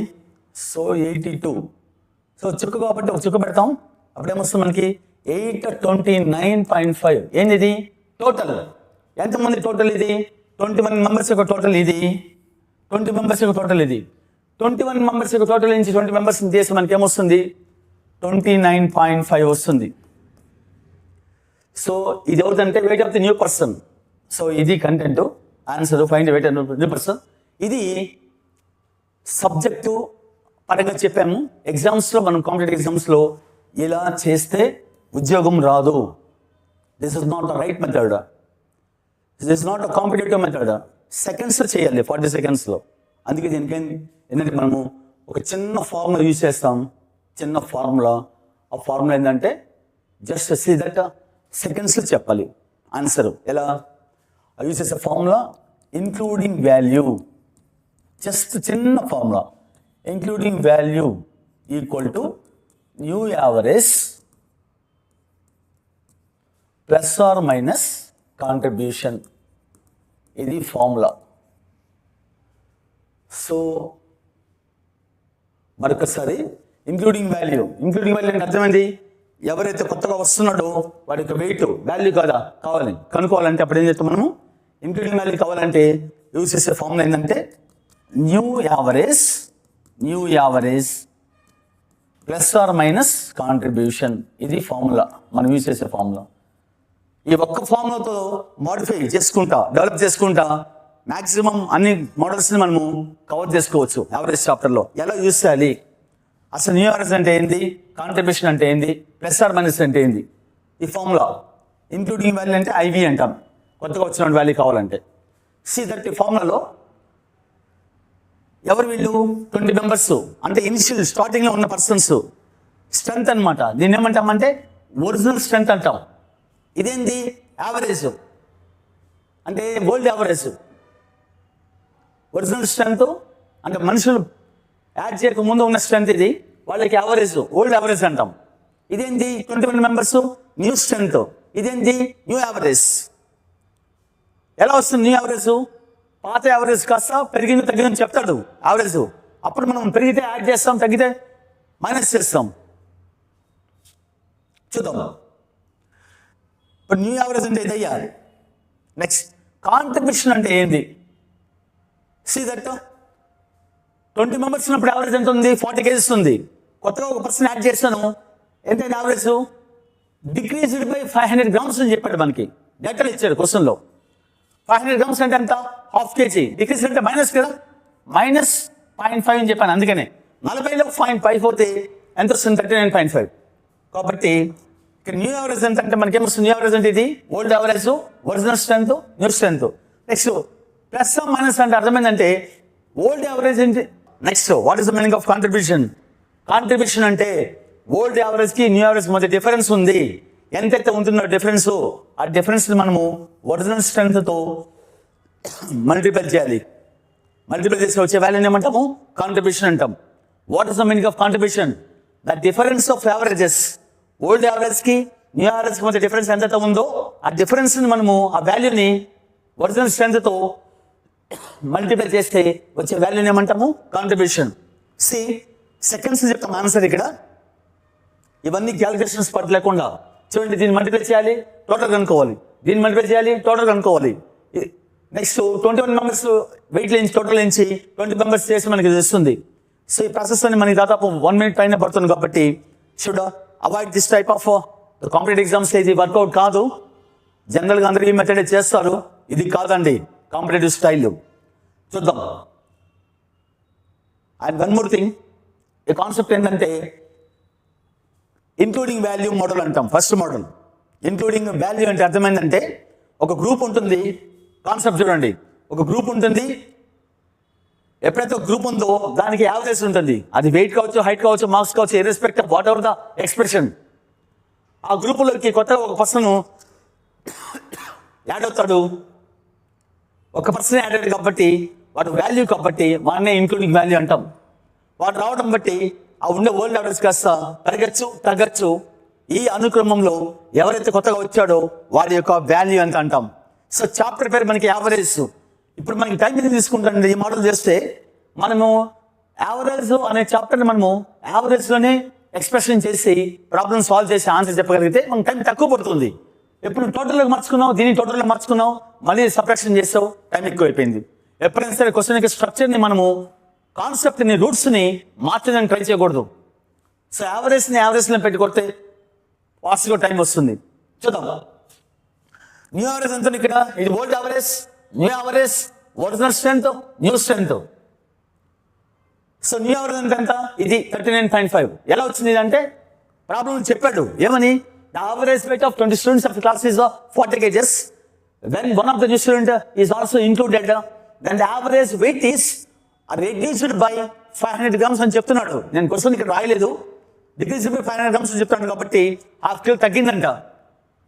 Speaker 1: సో 82. సో చుక్క కాబట్టి ఒక చుక్క పెడతాం. అప్పుడేమొస్తుంది మనకి? 829.5. ఏంది ఇది? టోటల్. ఎంతమంది టోటల్ ఇది? 21 మెంబర్స్ యొక్క టోటల్ ఇది. 20 మెంబర్స్ యొక్క టోటల్ ఇది. 21 మెంబర్స్ యొక్క టోటల్ నుంచి 20 మెంబర్స్ని తీసి మనకి ఏమొస్తుంది? 29.5 వస్తుంది. సో ఇది అవుతుందంటే weight of the new person. So ఇది content, answer find weight of new person. ఇది సబ్జెక్టు పరంగా చెప్పాము. ఎగ్జామ్స్లో మనం కాంపిటేటివ్ ఎగ్జామ్స్లో ఇలా చేస్తే ఉద్యోగం రాదు. This is not the right method. This is not a competitive method. సెకండ్స్లో చేయాలి, 40 సెకండ్స్లో. అందుకే దీనికి ఏంటంటే మనము ఒక చిన్న ఫార్ములా యూజ్ చేస్తాం. చిన్న ఫార్ములా. ఆ ఫార్ములా ఏంటంటే జస్ట్ సీ దట్ సెకండ్స్లో చెప్పాలి ఆన్సర్. ఎలా యూజ్ చేసే ఫార్ములా? Including value. జస్ట్ చిన్న formula. Including value equal to new average plus or minus contribution. ఇది ఫార్ములా. సో మరొకసారి ఇంక్లూడింగ్ వాల్యూ. ఇంక్లూడింగ్ వాల్యూ అంటే అర్థమైంది? ఎవరైతే కొత్తగా వస్తున్నాడో వాడి యొక్క వెయిట్ వాల్యూ కదా కావాలి కనుక్కోవాలంటే అప్పుడు ఏం చేస్తాం మనము? ఇంక్లూడింగ్ వాల్యూ కావాలంటే యూజ్ చేసే ఫార్ములా ఏంటంటే new average plus or minus contribution. ఇది ఫార్ములా, మనం యూజ్ చేసే ఫార్ములా. ఈ ఒక్క ఫార్ములాతో మోడిఫై చేసుకుంటా, డెవలప్ చేసుకుంటా మ్యాక్సిమం అన్ని మోడల్స్ని మనము కవర్ చేసుకోవచ్చు యావరేజ్ చాప్టర్లో. ఎలా యూజ్ చేయాలి, అసలు న్యూ యావరేజ్ అంటే ఏంది, కాంట్రిబ్యూషన్ అంటే ఏంది, ప్లస్ ఆర్ మైనస్ అంటే ఏంది, ఈ ఫార్ములా. ఇంక్లూడింగ్ వాల్యూ అంటే ఐవి అంటాం, కొత్తగా వచ్చిన వాల్యూ కావాలంటే. సి దట్ ఈ ఫార్ములాలో ఎవరు వీళ్ళు? 20 మెంబర్స్, అంటే ఇనిషియల్ స్టార్టింగ్లో ఉన్న పర్సన్స్ స్ట్రెంత్ అనమాట. దీన్ని ఏమంటామంటే ఒరిజినల్ స్ట్రెంత్ అంటాం. ఇదేంది? యావరేజ్ అంటే ఓల్డ్ యావరేజ్. ఒరిజినల్ స్ట్రెంత్ అంటే మనుషులు యాడ్ చేయక ముందు ఉన్న స్ట్రెంత్ ఇది, వాళ్ళకి యావరేజ్, ఓల్డ్ యావరేజ్ అంటాం. ఇదేంటి? 21 మెంబర్స్ న్యూ స్ట్రెంత్. ఇదేంటి? New average. ఎలా వస్తుంది న్యూ యావరేజ్? పాత యావరేజ్ కాస్త పెరిగింది తగ్గిందని చెప్తాడు యావరేజ్. అప్పుడు మనం పెరిగితే యాడ్ చేస్తాం, తగ్గితే మైనస్ చేస్తాం. చూద్దాం. ఇప్పుడు న్యూ యావరేజ్ అంటే ఇదయ్యా. నెక్స్ట్ కాంట్రిబ్యూషన్ అంటే ఏంది? సీ దట్ 20 మెంబర్స్ ఉన్నప్పుడు యావరేజ్ ఎంత ఉంది? 40 kgs ఉంది. కొత్తగా ఒక పర్సన్ యాడ్ చేస్తాను, ఎంత యావరేజ్? డిక్రీజ్డ్ బై 500 grams అని చెప్పాడు మనకి. డేటాలు ఇచ్చాడు క్వశ్చన్లో. 500 grams అంటే ఎంత? Half KG. డిక్రీజ్ అంటే మైనస్ కదా, -0.5 అని చెప్పాను. అందుకనే 40లో 0.5 పోతే ఎంత వస్తుంది? 39.5. కాబట్టి ఇక్కడ న్యూ యావరేజ్ ఎంత అంటే మనకి ఏమొస్తుంది? న్యూ యావరేజ్ అంటే ఇది old average, original strength, new strength. Next plus minus అంటే అర్థమైందంటే ఓల్డ్ యావరేజ్ ఏంటి? Next what is the meaning of contribution? Contribution అంటే ఓల్డ్ యావరేజ్ కి న్యూ యావరేజ్ మధ్య డిఫరెన్స్ ఉంది. ఎంతైతే ఉంటుందో డిఫరెన్స్, ఆ డిఫరెన్స్ మనము ఒరిజినల్ స్ట్రెంత్ తో మల్టిప్లై చేయాలి. మల్టిప్లై చేసి వచ్చే వాల్యూని ఏమంటాము? కాంట్రిబ్యూషన్ అంటాం. What is the meaning of contribution? The difference of averages. Old average కి న్యూ యావరేజ్ కి మధ్య డిఫరెన్స్ ఎంతైతే ఉందో ఆ డిఫరెన్స్ మనము ఆ వాల్యూని ఒరిజినల్ స్ట్రెంత్ తో మల్టిప్లై చేస్తే వచ్చే వాల్యూని ఏమంటాము? కాంట్రిబ్యూషన్. సి సెకండ్స్ చెప్తాం ఆన్సర్ ఇక్కడ. ఇవన్నీ క్యాలిక్యులేషన్స్ పార్ట్ లేకుండా చూడండి. దీన్ని మల్టిప్లై చేయాలి, టోటల్ కనుక్కోవాలి. దీన్ని మల్టిప్లై చేయాలి, టోటల్ కనుక్కోవాలి. నెక్స్ట్ 21 మెంబర్స్ వెయిట్ లేంచి టోటల్ లేంచి 20 మెంబర్స్ చేసి మనకి వస్తుంది. సో ఈ ప్రాసెస్ అని మనకి దాదాపు 1 minute పైన పడుతుంది. కాబట్టి should avoid this type of competitive exams. ఇది వర్కౌట్ కాదు. జనరల్గా అందరూ ఈ మెథడ్ చేస్తారు, ఇది కాదండి కాంపిటేటివ్ స్టైల్. చూద్దాం. అండ్ వన్ మోర్ థింగ్, ఈ కాన్సెప్ట్ ఏంటంటే ఇంక్లూడింగ్ వాల్యూ మోడల్ అంటాం. ఫస్ట్ మోడల్ ఇంక్లూడింగ్ వాల్యూ అంటే అర్థమైందంటే ఒక గ్రూప్ ఉంటుంది. కాన్సెప్ట్ చూడండి, ఒక గ్రూప్ ఉంటుంది. ఎప్పుడైతే ఒక గ్రూప్ ఉందో దానికి యావరేజ్ ఉంటుంది. అది వెయిట్ కావచ్చు, హైట్ కావచ్చు, మార్క్స్ కావచ్చు, irrespective of whatever the expression. ఆ గ్రూపులోకి కొత్తగా ఒక పర్సన్ యాడ్ అవుతాడు. ఒక పర్సన్ యాడ్ అయ్యాడు కాబట్టి వాడు వాల్యూ కాబట్టి వాడినే ఇంక్లూడింగ్ వాల్యూ అంటాం. వాడు రావడం బట్టి ఆ ఉండే వరల్డ్ యావరేజ్ కాస్త పెరగచ్చు, తగ్గచ్చు. ఈ అనుక్రమంలో ఎవరైతే కొత్తగా వచ్చాడో వాడి యొక్క వాల్యూ ఎంత అంటాం. సో చాప్టర్ పేరు మనకి యావరేజ్. ఇప్పుడు మనకి టైం మీద తీసుకుంటాండి. ఈ మోడల్ చేస్తే మనము యావరేజ్ అనే చాప్టర్ని మనము యావరేజ్లోనే ఎక్స్ప్రెషన్ చేసి ప్రాబ్లమ్ సాల్వ్ చేసి ఆన్సర్ చెప్పగలిగితే మనకు టైం తక్కువ పడుతుంది. ఎప్పుడు టోటల్గా మార్చుకున్నావు, దీన్ని టోటల్గా మార్చుకున్నావు, మళ్ళీ సబ్ట్రాక్షన్ చేస్తావు, టైం ఎక్కువ అయిపోయింది. ఎప్పుడైనా సరే క్వశ్చన్ యొక్క స్ట్రక్చర్ని మనము కాన్సెప్ట్ని రూట్స్ని మార్చడానికి ట్రై చేయకూడదు. సో యావరేజ్లో పెట్టి కొడితే ఫాస్ట్గా టైం వస్తుంది. చూద్దాం. న్యూ యావరేజ్ ఎంత ఇక్కడ? ఇది old average, new average, original strength, new strength. So new average ఎంత? ఇది 39.5. ఎలా వచ్చింది అంటే ప్రాబ్లం చెప్పాడు. ఏమని? The average weight of 20 students of the class is 40 kgs. When one of the new student is also included, then the average weight is reduced by 500 grams అని చెప్తున్నాడు. నేను క్వశ్చన్ ఇక్కడ రాయలేదు. డిక్రీజ్ బై 500 grams అని చెప్తాను కాబట్టి ½ కిలో తగ్గిందంట.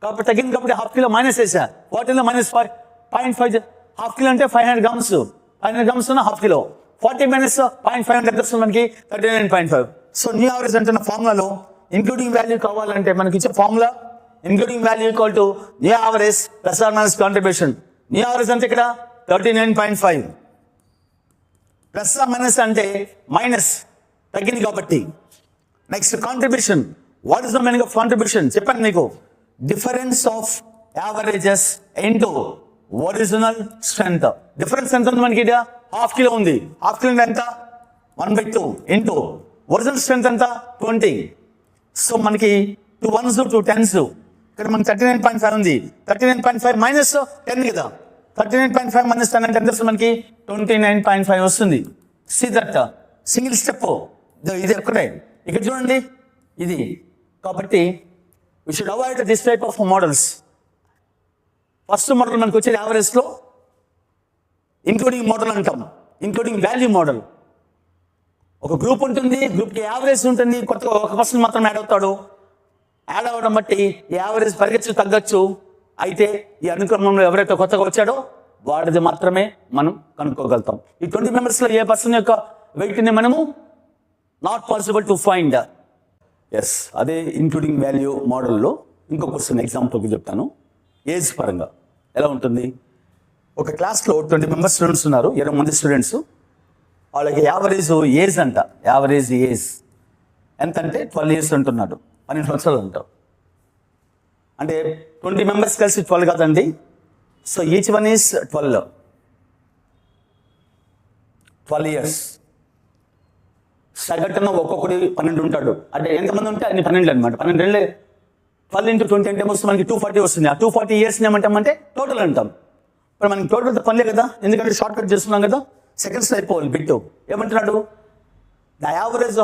Speaker 1: కాబట్టి తగ్గింది కాబట్టి ½ కిలో మైనస్ వేసా. 40లో -0.5 ½ కిలో అంటే 500 grams. 500 grams ఉన్న ½ కిలో. 40 minus 0.5 అంటే వస్తుంది మనకి 39.5. సో న్యూ యావరేజ్ అంటున్న ఫార్ములాలో ఇంక్లూడింగ్ వాల్యూ కావాలంటే మనకి ఇచ్చే formula including value equal to new average plus or minus contribution. New average అంటే ఇక్కడ 39.5 ప్లస్ ఆర్ మైనస్ అంటే మైనస్ తగ్గింది కాబట్టి. Next contribution. What is the meaning of contribution? చెప్పండి మీకు. Difference of averages into original strength. Difference ఎంత ఉంది మనకి? ½ కిలో ఉంది. ½ కిలో ఎంత? 1/2 ఇంటూ ఒరిజినల్ స్ట్రెంత్ ఎంత? 20. సో మనకి 2 1s 2 10s. ఇక్కడ మనకి 39.5 ఉంది. 39.5 మైనస్ 10 కదా. 39.5 మైనస్ 10 అంటే ఎంత వస్తుంది మనకి? 29.5 వస్తుంది. See that single step. ఇది ఒక్కటే. ఇక్కడ చూడండి ఇది. కాబట్టి we should avoid this type of models. First model మనకు వచ్చేది యావరేజ్లో ఇంక్లూడింగ్ మోడల్ అంటాం. Including value model. ఒక గ్రూప్ ఉంటుంది, గ్రూప్కి యావరేజ్ ఉంటుంది. కొత్తగా ఒక పర్సన్ మాత్రం యాడ్ అవుతాడు. యాడ్ అవ్వడం బట్టి యావరేజ్ పెరగచ్చు, తగ్గచ్చు. అయితే ఈ అనుక్రమంలో ఎవరైతే కొత్తగా వచ్చాడో వాడిది మాత్రమే మనం కనుక్కోగలుగుతాం. ఈ 20 మెంబర్స్లో ఏ పర్సన్ యొక్క వెయిట్ని మనము not possible to find. Yes, అదే ఇంక్లూడింగ్ వాల్యూ మోడల్లో ఇంకో క్వశ్చన్ ఎగ్జాంపుల్కి చెప్తాను. ఏజ్ పరంగా ఎలా ఉంటుంది? ఒక క్లాస్లో 20 మెంబర్స్ స్టూడెంట్స్ ఉన్నారు, 20 మంది స్టూడెంట్స్. వాళ్ళకి యావరేజ్ ఏజ్ అంట. యావరేజ్ ఏజ్ ఎంత అంటే 12 years అంటున్నాడు. 12 సంవత్సరాలు అంటారు. అంటే 20 మెంబర్స్ కలిసి 12 కాదండి. So each one is 12 years. సగటున ఒక్కొక్కటి 12 ఉంటాడు. అంటే ఎంతమంది ఉంటే అన్ని 12 అనమాట. 12 12 into 20 అంటే వస్తుంది మనకి 240 వస్తుంది. ఆ 240 ఇయర్స్ ఏమంటామంటే టోటల్ అంటాం. మరి మనకి టోటల్తో పనిలే కదా, ఎందుకంటే షార్ట్ కట్ చేస్తున్నాం కదా, సెకండ్స్ అయిపోవాలి బిట్. ఏమంటున్నాడు, the average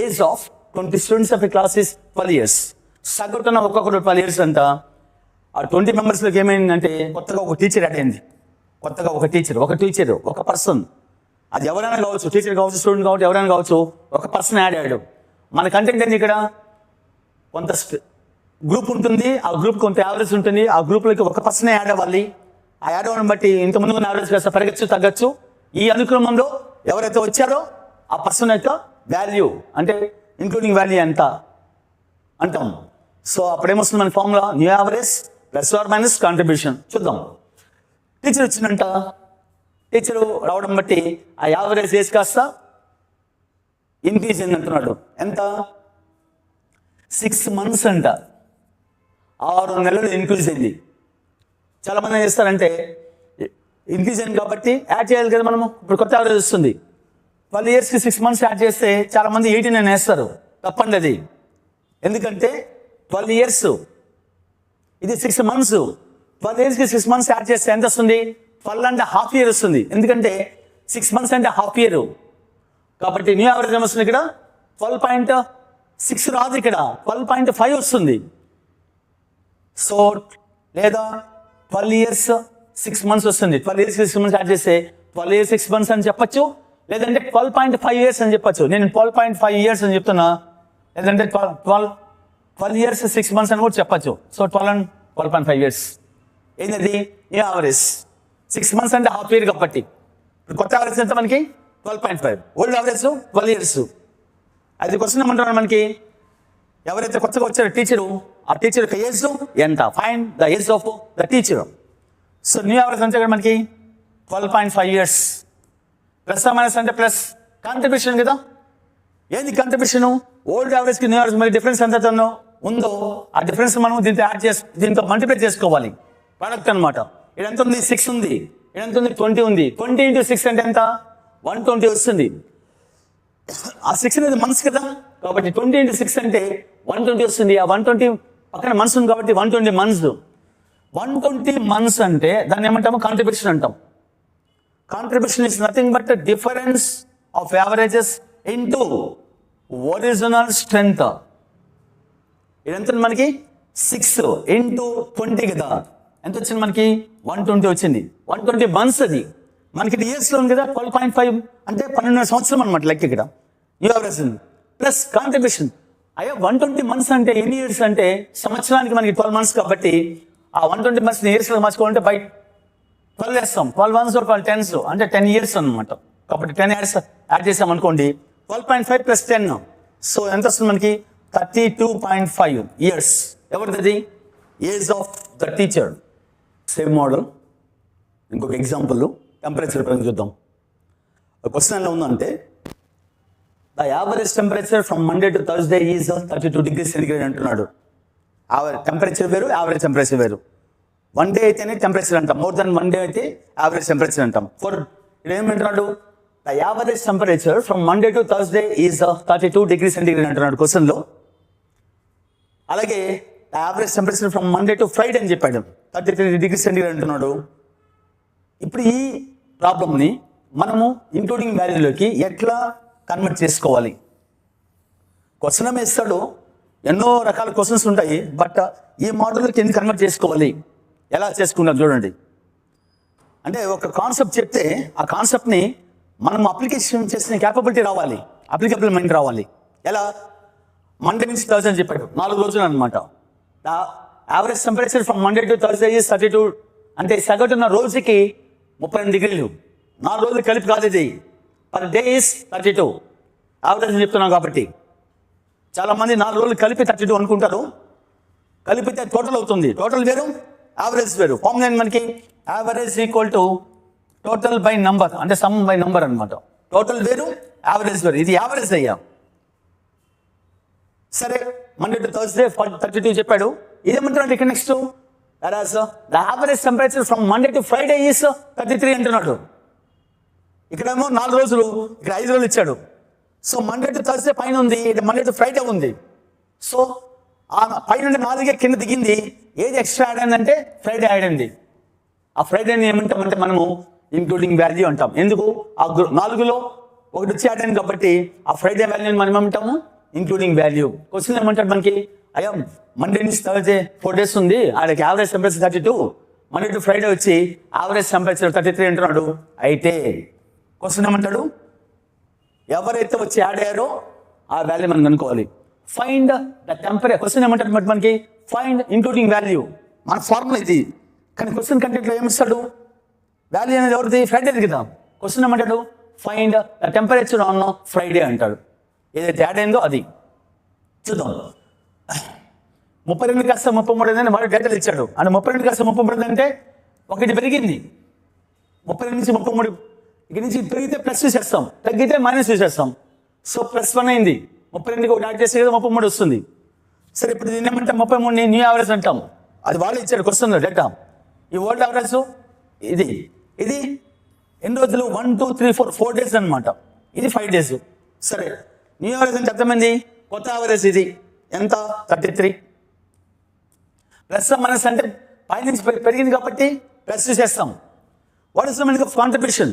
Speaker 1: age of 20 students of a class is 12 years. సగటున ఒక్కొక్కరు 12 years అంట. ఆ 20 మెంబర్స్లోకి ఏమైందంటే కొత్తగా ఒక టీచర్ యాడ్ అయింది. కొత్తగా ఒక టీచర్ ఒక పర్సన్, అది ఎవరైనా కావచ్చు, టీచర్ కావచ్చు, స్టూడెంట్ కావచ్చు, ఎవరైనా కావచ్చు, ఒక పర్సన్ యాడ్ అయ్యాడు. మన కంటెంట్ ఏంది, ఇక్కడ కొంత గ్రూప్ ఉంటుంది, ఆ గ్రూప్ కొంత యావరేజ్ ఉంటుంది, ఆ గ్రూప్లోకి ఒక పర్సన్ యాడ్ అవ్వాలి. ఆ యాడ్ అవ్వడం బట్టి ఇంతకుముందు ఉన్న యావరేజ్ కాస్త పెరగచ్చు తగ్గచ్చు. ఈ అనుక్రమంలో ఎవరైతే వచ్చారో ఆ పర్సన్ యొక్క వాల్యూ అంటే ఇంక్లూడింగ్ వాల్యూ ఎంత అంటాం. సో అప్పుడేమొస్తుంది మన formula, new average plus or minus contribution. చూద్దాం. టీచర్ వచ్చిందంట, టీచరు రావడం బట్టి ఆ యావరేజ్ ఏజ్ కాస్త ఇంక్రీజ్ అయింది అంటున్నాడు. ఎంత, 6 months అంట, 6 నెలలు ఇంక్రీజ్ అయింది. చాలామంది ఏం చేస్తారంటే ఇంక్రీజ్ అయింది కాబట్టి యాడ్ చేయాలి కదా మనము. ఇప్పుడు కొత్త యావరేజ్ వస్తుంది, 12 yearsకి 6 months యాడ్ చేస్తే చాలామంది 89 వేస్తారు. తప్పండి అది. ఎందుకంటే 12 years, ఇది 6 months. 12 yearsకి 6 months యాడ్ చేస్తే ఎంత వస్తుంది, 12.5 years వస్తుంది. ఎందుకంటే 6 months అంటే హాఫ్ ఇయర్. కాబట్టి న్యూ యావరేజ్ ఏమొస్తుంది ఇక్కడ, 12.6 రాదు, ఇక్కడ 12.5 వస్తుంది. సో లేదా 12 years 6 months వస్తుంది. 12 years 6 months యాడ్ చేస్తే 12 years 6 months అని చెప్పచ్చు, లేదంటే 12.5 years అని చెప్పచ్చు. నేను 12.5 years అని చెప్తున్నా, లేదంటే 12 years 6 months అని కూడా చెప్పచ్చు. సో 12.5 years ఏంటది, న్యూ యావరేజ్. 6 months అంటే హాఫ్ ఇయర్ కాబట్టి. ఇప్పుడు కొత్త యావరేజ్ ఎంత మనకి 12.5, ఓల్డ్ యావరేజ్ 12 years. అది క్వశ్చన్ ఏమంటున్నాడు మనకి, ఎవరైతే కొత్తగా వచ్చారో టీచరు, ఆ టీచర్ యొక్క ఏజ్ ఎంత, find the age of the teacher. So new average అంటే మనకి 12.5 years. ప్లస్ మైనస్ అంటే ప్లస్ కాంట్రిబ్యూషన్ కదా. ఏంది కాంట్రిబ్యూషన్, ఓల్డ్ యావరేజ్కి న్యూ యావరేజ్ మరి డిఫరెన్స్ ఎంత ఉందో ఆ డిఫరెన్స్ మనం దీంతో మల్టిప్లై చేసుకోవాలి. ప్రోడక్ట్ అనమాట. ఇక్కడ ఎంత ఉంది, 6 ఉంది. ఇక్కడ ఎంత ఉంది, 20 ఉంది. 20 into 6 అంటే ఎంత, 120 వస్తుంది. ఆ 6 అనేది మంత్స్ కదా, కాబట్టి 20 into 6 అంటే 120 వస్తుంది. ఆ 120 పక్కన మంత్స్ ఉంది కాబట్టి 120 months. 120 months అంటే దాన్ని ఏమంటాము, కాంట్రిబ్యూషన్ అంటాం. Contribution is nothing but difference of averages into original strength. ఇదంతా మనకి 6 into 20 కదా, ఎంత వచ్చింది మనకి, 120 వచ్చింది. 120 months అది మనకి ఇయర్స్లో ఉంది కదా. 12.5 అంటే 12 సంవత్సరం అనమాట లెక్క ఇక్కడ. New average plus contribution. అయ్యా 120 months అంటే ఎన్ని ఇయర్స్ అంటే సంవత్సరానికి మనకి 12 months కాబట్టి ఆ 120 months ఇయర్స్లో మార్చుకోవాలంటే బై 12 వేస్తాం. 12 months 12 10s అంటే 10 years అనమాట. కాబట్టి 10 years యాడ్ చేసాం అనుకోండి, 12.5 + 10. సో ఎంత వస్తుంది మనకి, 32.5 years. ఎవరిది, age of the teacher. Same model ఇంకొక ఎగ్జాంపుల్, టెంపరేచర్ పరంగా చూద్దాం. క్వశ్చన్ ఎలా ఉందంటే, the average temperature from Monday to Thursday is 32 degrees centigrade అంటున్నాడు. టెంపరేచర్ వేరు, యావరేజ్ టెంపరేచర్ వేరు. 1 day అయితేనే టెంపరేచర్ అంటాం, మోర్ దెన్ 1 day అయితే యావరేజ్ టెంపరేచర్ అంటాం. ఫర్ ఇక్కడ ఏమంటున్నాడు, the average temperature from Monday to Thursday is 32 degrees centigrade అంటున్నాడు క్వశ్చన్లో. అలాగే average temperature from Monday to Friday అని చెప్పాడు, 33 degrees సెంటిగ్రేడ్ అంటున్నాడు. ఇప్పుడు ఈ ప్రాబ్లమ్ని మనము ఇంక్లూడింగ్ వాల్యూలోకి ఎట్లా కన్వర్ట్ చేసుకోవాలి? క్వశ్చన్ ఏమి ఇస్తాడు, ఎన్నో రకాల క్వశ్చన్స్ ఉంటాయి, బట్ ఈ మోడల్లోకి ఎందుకు కన్వర్ట్ చేసుకోవాలి, ఎలా చేసుకున్నాం చూడండి. అంటే ఒక కాన్సెప్ట్ చెప్తే ఆ కాన్సెప్ట్ని మనం అప్లికేషన్ చేసిన క్యాపబిలిటీ రావాలి, అప్లికబుల్ మైండ్ రావాలి. ఎలా, మండే నుంచి థర్స్డే అని చెప్పాడు, 4 రోజులు అనమాట. Average temperature from Monday to Thursday is 32 అంటే సగటున రోజుకి 32 degrees. 4 రోజులు కలిపి కాదు ఇది, పర్ డే ఈజ్ 32 యావరేజ్ అని చెప్తున్నాం. కాబట్టి చాలామంది 4 రోజులు కలిపి 32 అనుకుంటారు, కలిపితే టోటల్ అవుతుంది. టోటల్ వేరు, యావరేజ్ వేరు. ఫార్ములా ఏంటి మనకి, average equal to total by number, అంటే సమ్ బై నంబర్ అనమాట. టోటల్ వేరు, యావరేజ్ వేరు. ఇది యావరేజ్ అయ్యా. సరే, మండే టు థర్స్డే 32 చెప్పాడు. ఇదేమంటున్నాడు ఇక్కడ next, the average temperature from Monday to Friday is 33 అంటున్నాడు. ఇక్కడేమో 4 రోజులు, ఇక్కడ 5 రోజులు ఇచ్చాడు. సో మండే టు థర్స్డే పైన ఉంది, మండే టు ఫ్రైడే ఉంది. సో ఆ పైన 4 కింద దిగింది, ఏది ఎక్స్ట్రా యాడ్ అయిందంటే ఫ్రైడే యాడ్ అయింది. ఆ ఫ్రైడేని ఏమంటామంటే మనము ఇంక్లూడింగ్ వాల్యూ అంటాం. ఎందుకు? ఆ 4లో ఒకటి వచ్చి యాడ్ అయింది కాబట్టి ఆ ఫ్రైడే వాల్యూని మనం ఏమంటాము? Including value. క్వశ్చన్ ఏమంటాడు మనకి? అయ్యా మండే నుంచి థర్స్డే 4 days ఉంది, ఆడికి average temperature 32, Monday to Friday వచ్చి యావరేజ్ టెంపరేచర్ 33 అంటున్నాడు. అయితే క్వశ్చన్ ఏమంటాడు? ఎవరైతే వచ్చి యాడ్ అయ్యారో ఆ వాల్యూ మనం కనుక్కోవాలి. Find the temperature. క్వశ్చన్ ఏమంటాడు మనకి? Find including value. మన ఫార్ములా ఇది. కానీ క్వశ్చన్ కంటెంట్లో ఏమిస్తాడు? వాల్యూ అనేది ఎవరిది? ఫ్రైడేది కదా. క్వశ్చన్ ఏమంటాడు? Find the temperature on Friday అంటాడు. ఏదైతే యాడ్ అయిందో అది. చూద్దాం. 32 కాస్త 33 అని వాడు డేటాలు ఇచ్చాడు. అంటే 32 కాస్త 33 అంటే ఒకటి పెరిగింది. 32 నుంచి 33, ఇక్కడి నుంచి పెరిగితే ప్లస్ చేసేస్తాం, తగ్గితే మైనస్ చేసేస్తాం. సో +1 అయింది. 32కి ఒకటి యాడ్ చేస్తే కదా 33 వస్తుంది. సరే, ఇప్పుడు దీన్ని ఏమంటాం? 33ని న్యూ యావరేజ్ అంటాం. అది వాళ్ళు ఇచ్చాడు క్వశ్చన్ డేటా. ఈ ఓల్డ్ యావరేజ్ ఇది ఎన్ని రోజులు? 1 2 3 4 days అనమాట. ఇది 5 days. సరే, న్యూ యావరేజ్ అంటే అర్థమైంది. కొత్త యావరేజ్ ఇది ఎంత? 33. ప్లస్ మైనస్ అంటే పైనుంచి పెరిగింది కాబట్టి ప్లస్ చేస్తాం. What is the meaning of contribution?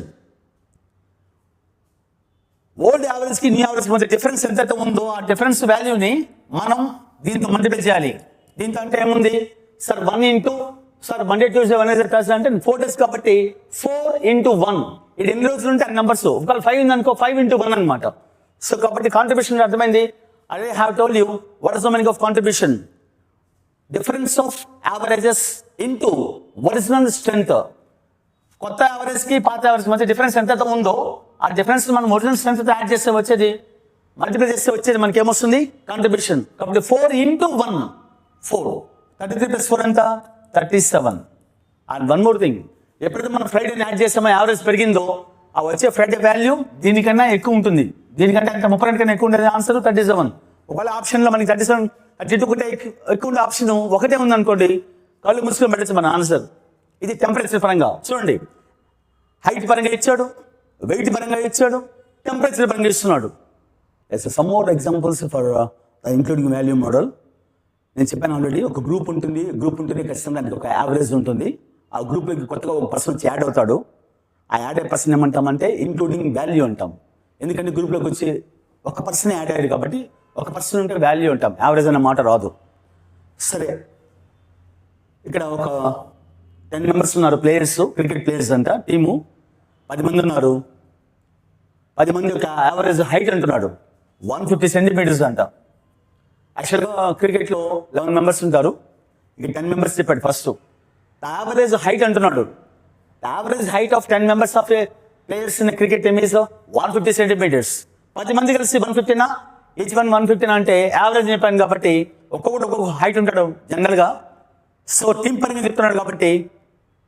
Speaker 1: Old యావరేజ్కి న్యూ యావరేజ్ మధ్య డిఫరెన్స్ ఎంత ఉందో ఆ డిఫరెన్స్ వాల్యూని మనం దీంతో మల్టిప్లై చేయాలి. దీంతో అంటే ఏముంది? Sir 1 into Monday Tuesday Wednesday Thursday అంటే 4 days కాబట్టి 4 into 1. ఇది ఎన్ని రోజులు ఉంటే అన్ని నెంబర్స్. ఒకవేళ 5 ఉందనుకో 5 into 1 అనమాట. సో కాబట్టి కాంట్రిబ్యూషన్ అర్థమైంది. I have told you what is the meaning of contribution. Difference of averages into original strength. కొత్త యావరేజ్ కి పాత యావరేజ్ మధ్య డిఫరెన్స్ ఎంత ఉందో ఆ డిఫరెన్స్ మనం ఒరిజినల్ స్ట్రెంత్ తో యాడ్ చేస్తే వచ్చేది, మల్టిప్లై చేస్తే వచ్చేది మనకి ఏమొస్తుంది? కాంట్రిబ్యూషన్. కాబట్టి 4 into 1 4. 33 + 4 ఎంత? 37. అండ్ వన్ మోర్ థింగ్, ఎప్పుడైతే మనం ఫ్రైడేని యాడ్ చేస్తామో యావరేజ్ పెరిగిందో ఆ వచ్చే ఫ్రైడే వాల్యూ దీనికన్నా ఎక్కువ ఉంటుంది. దీనికంటే అంటే 32 కన్నా ఎక్కువ ఉండేది ఆన్సర్ 37. ఒకవేళ ఆప్షన్లో మనకి 37 32 కంటే ఎక్కువ ఉండే ఆప్షన్ ఒకటే ఉందనుకోండి, కళ్ళు మూసుకొని పెట్టచ్చు మన ఆన్సర్. ఇది టెంపరేచర్ పరంగా చూడండి. హైట్ పరంగా ఇచ్చాడు, వెయిట్ పరంగా ఇచ్చాడు, టెంపరేచర్ పరంగా ఇస్తున్నాడు. Some more examples for including value model. నేను చెప్పాను ఆల్రెడీ, ఒక గ్రూప్ ఉంటుంది ఖచ్చితంగా దానికి ఒక యావరేజ్ ఉంటుంది. ఆ గ్రూప్లోకి కొత్తగా ఒక పర్సన్ యాడ్ అవుతాడు. ఆ యాడ్ అయ్యే పర్సన్ ఏమంటామంటే ఇంక్లూడింగ్ వాల్యూ అంటాం. ఎందుకంటే గ్రూప్లోకి వచ్చి ఒక పర్సన్ యాడ్ అయ్యాడు కాబట్టి ఒక పర్సన్ ఉంటే వాల్యూ అంటాం, యావరేజ్ అన్న మాట రాదు. సరే, ఇక్కడ ఒక 10 members ఉన్నారు ప్లేయర్స్, క్రికెట్ ప్లేయర్స్ అంట. టీము 10 మంది ఉన్నారు. 10 మంది యొక్క యావరేజ్ హైట్ అంటున్నాడు 150 centimeters అంట. యాక్చువల్గా క్రికెట్లో 11 members ఉంటారు, ఇక 10 members చెప్పాడు ఫస్ట్. యావరేజ్ హైట్ అంటున్నాడు. Average height of 10 members of players in cricket team is 150 centimeters. 10 మంది కలిసి 150నా, ఈచ్ వన్ 150 అంటే యావరేజ్ చెప్పాను కాబట్టి ఒక్కొక్కటి ఒక్కొక్క హైట్ ఉంటాడు జనరల్గా. సో టీం పరంగా చెప్తున్నాడు కాబట్టి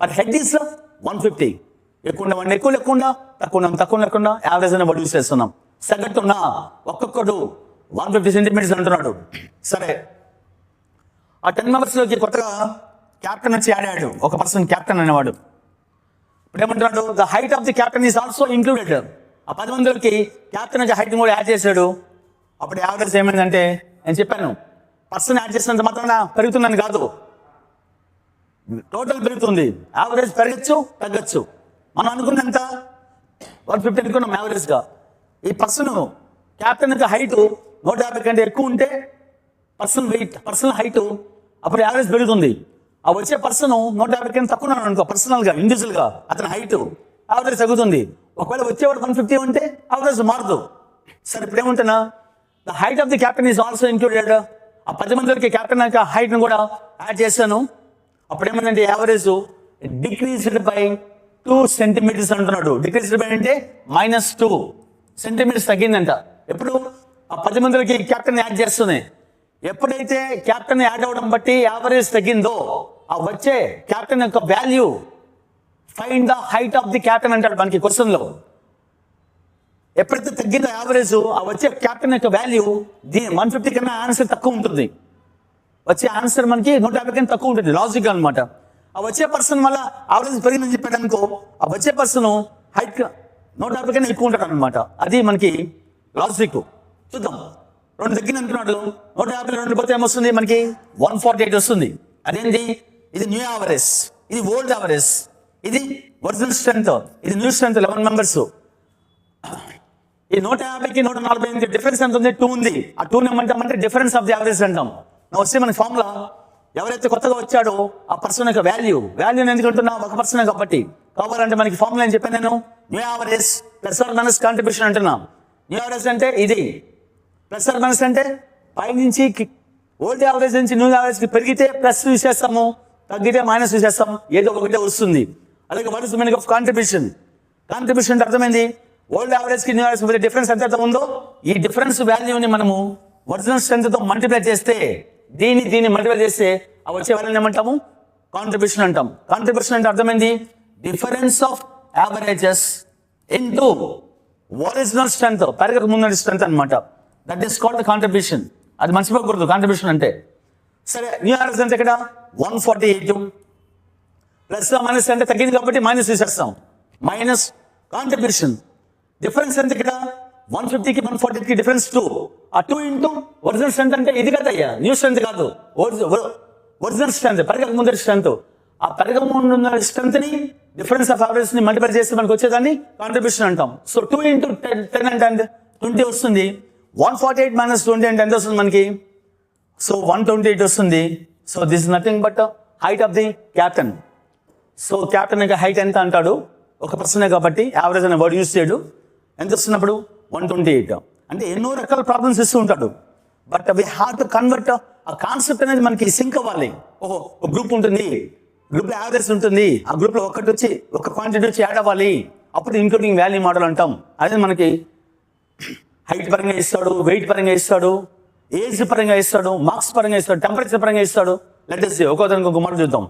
Speaker 1: పర్ హెడ్ ఈస్ 150. ఎక్కువ లేకుండా తక్కువ లేకుండా యావరేజ్ అనే వర్డ్ యూస్ చేస్తున్నాం. సగటున ఒక్కొక్కడు 150 centimeters అంటున్నాడు. సరే, ఆ 10 members కొత్తగా క్యాప్టెన్ వచ్చి యాడ్ అయ్యాడు, ఒక పర్సన్ క్యాప్టెన్ అనేవాడు. ఇప్పుడు ఏమంటున్నాడు? The height of the captain is also included. ఆ 10 మందికి క్యాప్టెన్ వచ్చి హైట్ కూడా యాడ్ చేశాడు. అప్పుడు యావరేజ్ ఏమైందంటే, నేను చెప్పాను పర్సన్ యాడ్ చేసినంత మాత్రాన పెరుగుతుందని కాదు, టోటల్ పెరుగుతుంది. యావరేజ్ పెరగచ్చు తగ్గచ్చు. మనం అనుకున్నంత 150 అనుకున్నాం యావరేజ్గా. ఈ పర్సన్ క్యాప్టెన్ యొక్క హైట్ 150 కంటే ఎక్కువ ఉంటే పర్సనల్ హైట్ అప్పుడు యావరేజ్ పెరుగుతుంది. ఆ వచ్చే పర్సన్ 150 కంటే తక్కువ ఉన్నాడు అనుకో, పర్సనల్గా ఇండివిజువల్గా అతని హైట్ యావరేజ్ తగ్గుతుంది. ఒకవేళ వచ్చేవాడు 150 ఉంటే యావరేజ్ మారదు. సరే, ఇప్పుడు ఏమంటున్నా? The height of the captain is also included. ఆ 10 మందికి క్యాప్టెన్ యొక్క హైట్ను కూడా యాడ్ చేశాను. అప్పుడు ఏమంటే యావరేజ్ డిక్రీజ్డ్ బై 2 centimeters అంటున్నాడు. డిక్రీజ్డ్ బై అంటే -2 centimeters తగ్గిందంట. ఎప్పుడు? ఆ 10 మందికి క్యాప్టెన్ యాడ్ చేస్తున్నాయి. ఎప్పుడైతే క్యాప్టెన్ యాడ్ అవ్వడం బట్టి యావరేజ్ తగ్గిందో ఆ వచ్చే క్యాప్టెన్ యొక్క value find the height of the captain అంటాడు మనకి క్వశ్చన్లో. ఎప్పుడైతే తగ్గిందో యావరేజ్ ఆ వచ్చే క్యాప్టెన్ యొక్క వాల్యూ 150 కన్నా ఆన్సర్ తక్కువ ఉంటుంది. వచ్చే ఆన్సర్ మనకి 150 కన్నా తక్కువ ఉంటుంది, లాజిక్ అనమాట. ఆ వచ్చే పర్సన్ వల్ల యావరేజ్ పెరిగిందని చెప్పాడు అనుకో, ఆ వచ్చే పర్సన్ హైట్ 150 కన్నా ఎక్కువ ఉంటాడు అనమాట. అది మనకి లాజిక్. చూద్దాం. 2 తగ్గింది అంటున్నాడు. 152 పోతే ఏమొస్తుంది మనకి? 148 వస్తుంది. అదేంటి? ఇది న్యూ యావరేజ్, ఇది ఓల్డ్ యావరేజ్, ఇది ఒరిజినల్ స్ట్రెంత్, ఇది న్యూ స్ట్రెంత్ 11 మెంబర్స్. ఈ 150కి 140 డిఫరెన్స్ ఎంత ఉంది? 2 ఉంది. ఆ 2 ఏమంటామంటే డిఫరెన్స్ ఆఫ్ ది యావరేజ్ అంటాం. వస్తే మన ఫార్ములా ఎవరైతే కొత్తగా వచ్చాడో ఆ పర్సన్ యొక్క వాల్యూ ఎందుకు అంటున్నా? ఒక పర్సన్ కాబట్టి. కావాలంటే మనకి ఫార్ములా ఏం చెప్పాను నేను? New average plus or minus contribution అంటున్నాం. న్యూ యావరేజ్ అంటే ఇది, ప్లస్ ఆర్ మైనస్ అంటే పై నుంచి ఓల్డ్ యావరేజ్ నుంచి న్యూ యావరేజ్కి పెరిగితే ప్లస్ యూజ్ చేస్తాము, తగ్గితే మైనస్ యూజ్ చేస్తాం, ఏదో ఒకటే వస్తుంది. అలాగే what is the meaning of contribution? Contribution అంటే అర్థమైంది, ఓల్డ్ యావరేజ్కి న్యూ యావరేజ్ మధ్య డిఫరెన్స్ ఎంత ఉందో ఈ డిఫరెన్స్ వాల్యూని మనము ఒరిజినల్ స్ట్రెంత్తో మల్టిప్లై చేస్తే, దీన్ని మల్టిప్లై చేస్తే ఆ వచ్చే వాల్యూని ఏమంటాము? కాంట్రిబ్యూషన్ అంటాం. కాంట్రిబ్యూషన్ అంటే అర్థమైంది, difference of averages into original strength, పెరగక ముందు స్ట్రెంత్ అనమాట. That is called contribution. అది మర్చిపోకూడదు కాంట్రిబ్యూషన్ అంటే. సరే, న్యూ యావరేజ్ అంటే ఇక్కడ 148 ప్లస్ మైనస్ అంటే తగ్గింది కాబట్టి మైనస్ తీసేస్తాం, మైనస్ కాంట్రిబ్యూషన్. డిఫరెన్స్ ఎంత ఇక్కడ? 150కి 140కి డిఫరెన్స్ 2. ఆ 2 ఇంటూ ఒరిజినల్ స్ట్రెంత్ అంటే ఇది కదయ్యా, న్యూ స్ట్రెంత్ కాదు, ఒరిజినల్ స్ట్రెంత్, పెరగక ముందు స్ట్రెంత్. ఆ పెరగక ముందు స్ట్రెంత్ ని డిఫరెన్స్ ఆఫ్ యావరేజ్ ని మల్టిప్లై చేస్తే మనకు వచ్చేదాన్ని కాంట్రిబ్యూషన్ అంటాం. సో 2 ఇంటూ 10 అంటే 20 వస్తుంది. 148 మైనస్ 20 అంటే ఎంత వస్తుంది మనకి? సో 128 వస్తుంది. So this is nothing but height of the captain. So captain యొక్క హైట్ ఎంత అంటాడు? ఒక పర్సనే కాబట్టి యావరేజ్ అనే వర్డ్ యూజ్ చేయడు. ఎంత వస్తున్నప్పుడు? 128. అంటే ఎన్నో రకాల ప్రాబ్లమ్స్ ఇస్తూ ఉంటాడు. But we have to convert. ఆ కాన్సెప్ట్ అనేది మనకి సింక్ అవ్వాలి. ఓహో, ఒక గ్రూప్ ఉంటుంది, గ్రూప్లో యావరేజ్ ఉంటుంది, ఆ గ్రూప్లో ఒక క్వాంటిటీ వచ్చి యాడ్ అవ్వాలి, అప్పుడు ఇంక్లూడింగ్ వాల్యూ మోడల్ అంటాం. అదే మనకి హైట్ పరంగా ఇస్తాడు, వెయిట్ పరంగా ఇస్తాడు, ఏజ్ పరంగా ఇస్తాడు, మార్క్స్ పరంగా ఇస్తాడు, టెంపరేచర్ పరంగా ఇస్తాడు. లెట్ us see, ఒక్కొక్కరికి ఒక మోడల్ చూద్దాం.